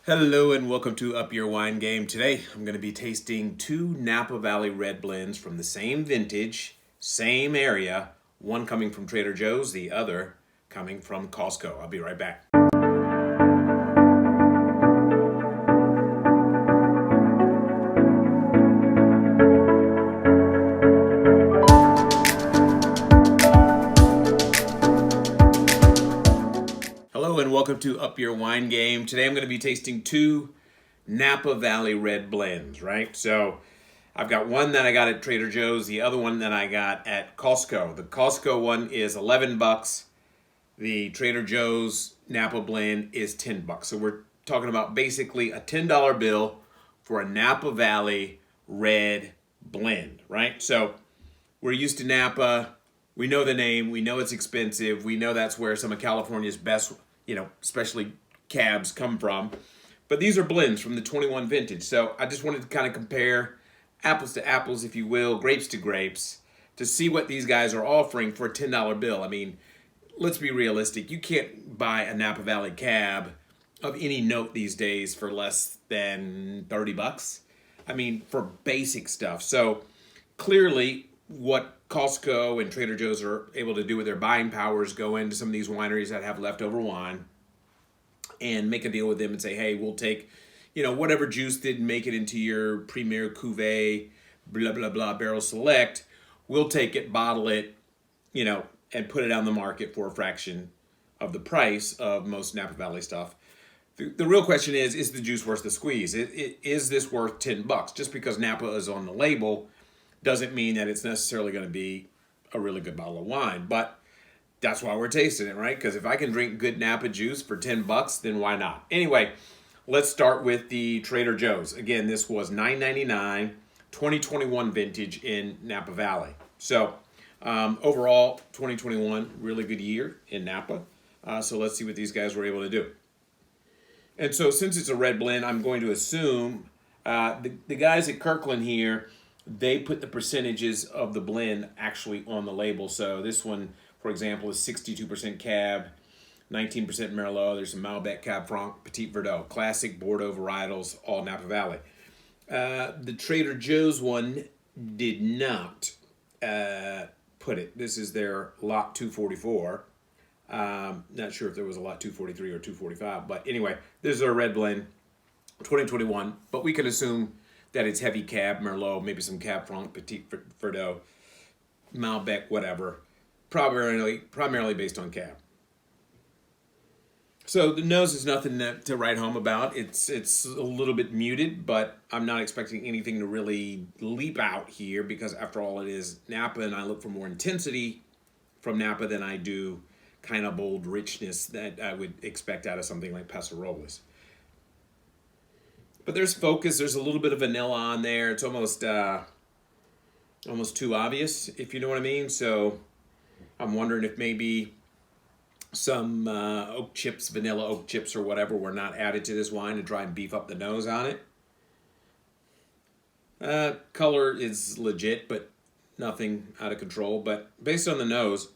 Hello and welcome to Up Your Wine Game. Today I'm going to be tasting two Napa Valley red blends from the same vintage, same area, one coming from Trader Joe's, the other coming from Costco. I'll be right back. Hello and welcome to Up Your Wine Game. Today I'm going to be tasting two Napa Valley red blends, right? So I've got one that I got at Trader Joe's, the other one that I got at Costco. The Costco one is 11 bucks. The Trader Joe's Napa blend is 10 bucks. So we're talking about basically a $10 bill for a Napa Valley red blend, right? So we're used to Napa. We know the name. We know it's expensive. We know that's where some of California's best, especially cabs come from. But these are blends from the 21 vintage. So I just wanted to kind of compare apples to apples, if you will, grapes to grapes, to see what these guys are offering for a $10 bill. I mean, let's be realistic. You can't buy a Napa Valley cab of any note these days for less than 30 bucks. I mean, for basic stuff. So clearly what Costco and Trader Joe's are able to do with their buying powers, go into some of these wineries that have leftover wine and make a deal with them and say, hey, we'll take, whatever juice didn't make it into your Premier Cuvée, blah, blah, blah, Barrel Select. We'll take it, bottle it, and put it on the market for a fraction of the price of most Napa Valley stuff. The real question is the juice worth the squeeze? Is this worth 10 bucks? Just because Napa is on the label doesn't mean that it's necessarily going to be a really good bottle of wine. But that's why we're tasting it, right? Because if I can drink good Napa juice for 10 bucks, then why not? Anyway, let's start with the Trader Joe's. Again, this was $9.99, 2021 vintage in Napa Valley. So overall, 2021, really good year in Napa. So let's see what these guys were able to do. And so since it's a red blend, I'm going to assume the guys at Kirkland here, they put the percentages of the blend actually on the label. So this one, for example, is 62% Cab, 19% Merlot. There's some Malbec, Cab Franc, Petit Verdot, classic Bordeaux varietals, all Napa Valley. The Trader Joe's one did not put it. This is their lot 244. Not sure if there was a lot 243 or 245, but anyway, this is a red blend, 2021. But we can assume that it's heavy Cab, Merlot, maybe some Cab Franc, Petit Verdot, Malbec, whatever. Primarily based on Cab. So the nose is nothing to write home about. It's a little bit muted, but I'm not expecting anything to really leap out here because after all it is Napa, and I look for more intensity from Napa than I do kind of bold richness that I would expect out of something like Passarolas. But there's focus. There's a little bit of vanilla on there. It's almost too obvious, if you know what I mean. So I'm wondering if maybe some oak chips, vanilla oak chips or whatever were not added to this wine to try and beef up the nose on it. Color is legit, but nothing out of control. But based on the nose,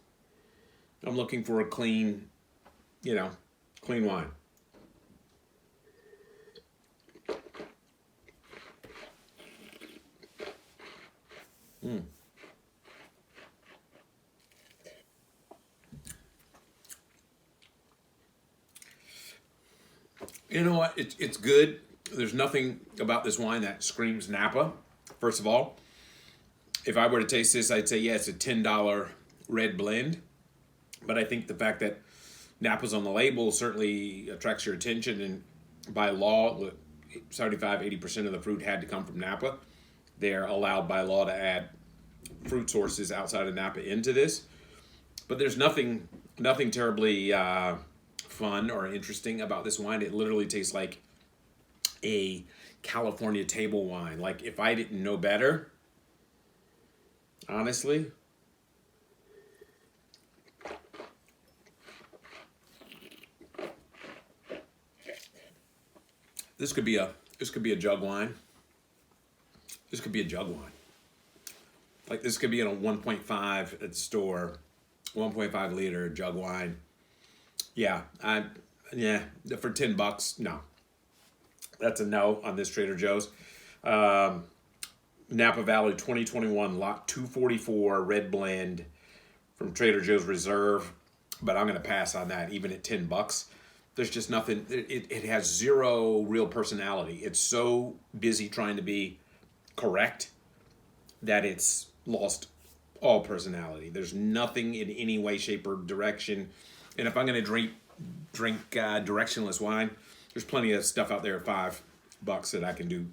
I'm looking for a clean wine. You know what? It's good. There's nothing about this wine that screams Napa, first of all. If I were to taste this, I'd say, yeah, it's a $10 red blend. But I think the fact that Napa's on the label certainly attracts your attention. And by law, 75-80% of the fruit had to come from Napa. They're allowed by law to add fruit sources outside of Napa into this. But there's nothing terribly fun or interesting about this wine. It literally tastes like a California table wine. Like if I didn't know better, honestly. This could be a jug wine. This could be a jug wine. Like this could be in a 1.5 at the store, 1.5 liter jug wine. Yeah, for $10, no. That's a no on this Trader Joe's. Um, Napa Valley 2021 Lot 244 Red Blend from Trader Joe's Reserve, but I'm going to pass on that even at $10. There's just nothing. It has zero real personality. It's so busy trying to be correct that it's lost all personality. There's nothing in any way, shape, or direction. And if I'm going to drink directionless wine, there's plenty of stuff out there at $5 that I can do,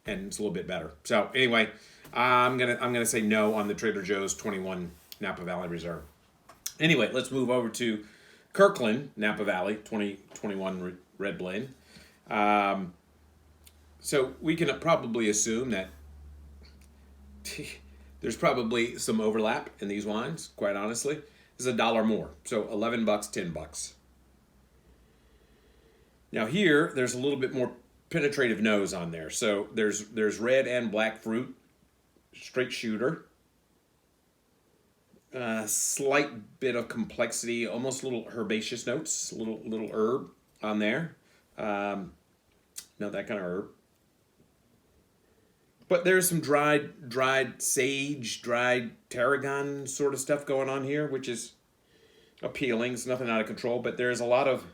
and it's a little bit better. So anyway, I'm gonna say no on the Trader Joe's 21 Napa Valley Reserve. Anyway, let's move over to Kirkland Napa Valley 2021 Red Blend. So we can probably assume that there's probably some overlap in these wines. Quite honestly, this is $1 more, so $11, $10. Now here, there's a little bit more penetrative nose on there. So there's red and black fruit, straight shooter. Slight bit of complexity, almost little herbaceous notes, little herb on there. No, that kind of herb. But there's some dried sage, dried tarragon sort of stuff going on here, which is appealing. It's nothing out of control, but there's a lot of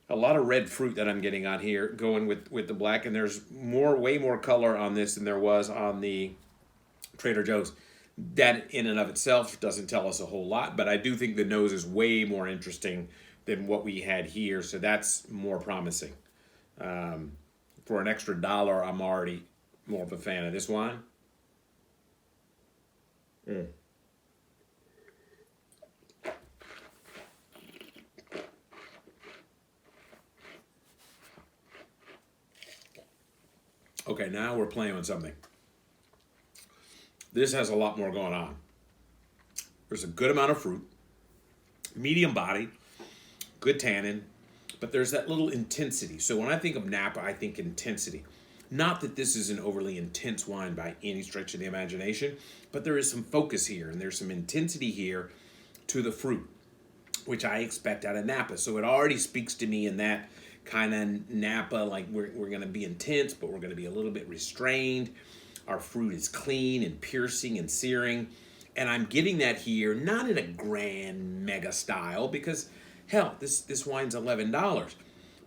red fruit that I'm getting on here, going with the black, and there's way more color on this than there was on the Trader Joe's. That in and of itself doesn't tell us a whole lot, but I do think the nose is way more interesting than what we had here, so that's more promising. For an extra $1, I'm already more of a fan of this wine. Okay, now we're playing with something. This has a lot more going on. There's a good amount of fruit, medium body, good tannin, but there's that little intensity. So when I think of Napa, I think intensity. Not that this is an overly intense wine by any stretch of the imagination, but there is some focus here, and there's some intensity here to the fruit, which I expect out of Napa. So it already speaks to me in that kind of Napa, like we're going to be intense, but we're going to be a little bit restrained. Our fruit is clean and piercing and searing. And I'm getting that here, not in a grand mega style, because hell, this wine's $11.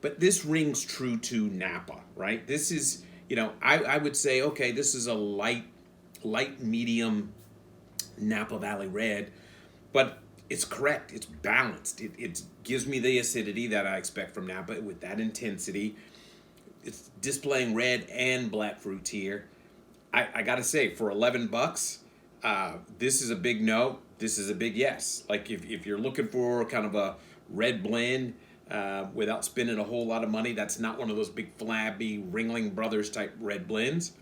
But this rings true to Napa, right? This is, I would say, okay, this is a light medium Napa Valley red, but it's correct. It's balanced. It gives me the acidity that I expect from Napa with that intensity. It's displaying red and black fruits here. I gotta say, for $11, this is a big no. This is a big yes. Like if you're looking for kind of a red blend without spending a whole lot of money, that's not one of those big flabby Ringling Brothers type red blends.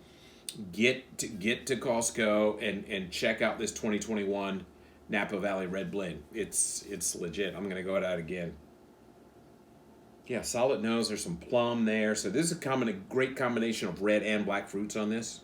Get to Costco and check out this 2021 Napa Valley Red Blend. It's legit. I'm gonna go at it again. Yeah, solid nose. There's some plum there. So this is a great combination of red and black fruits on this.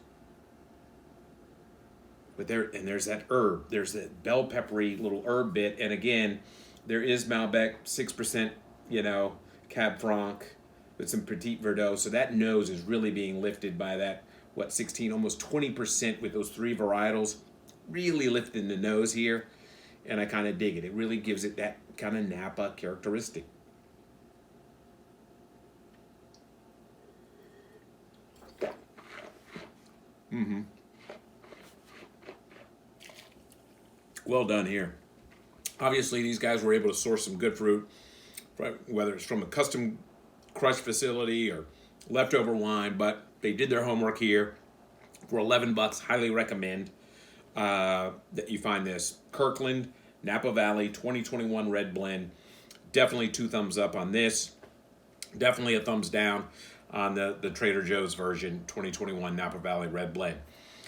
But there's that herb. There's that bell peppery little herb bit. And again, there is Malbec, 6%, Cab Franc with some Petit Verdot. So that nose is really being lifted by that, 16, almost 20% with those three varietals. Really lifting the nose here. And I kind of dig it. It really gives it that kind of Napa characteristic. Well done here. Obviously, these guys were able to source some good fruit, right? Whether it's from a custom crush facility or leftover wine, but they did their homework here. For $11, highly recommend that you find this Kirkland Napa Valley 2021 Red Blend. Definitely 2 thumbs up on this. Definitely a thumbs down on the Trader Joe's version 2021 Napa Valley Red Blend.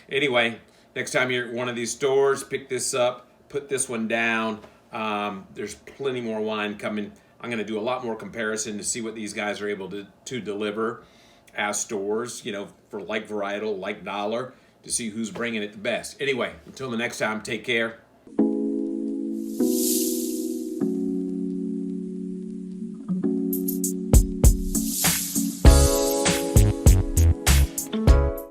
Anyway, next time you're at one of these stores, pick this up, put this one down. There's plenty more wine coming. I'm going to do a lot more comparison to see what these guys are able to deliver as stores, for like varietal, like dollar, to see who's bringing it the best. Anyway, until the next time, take care.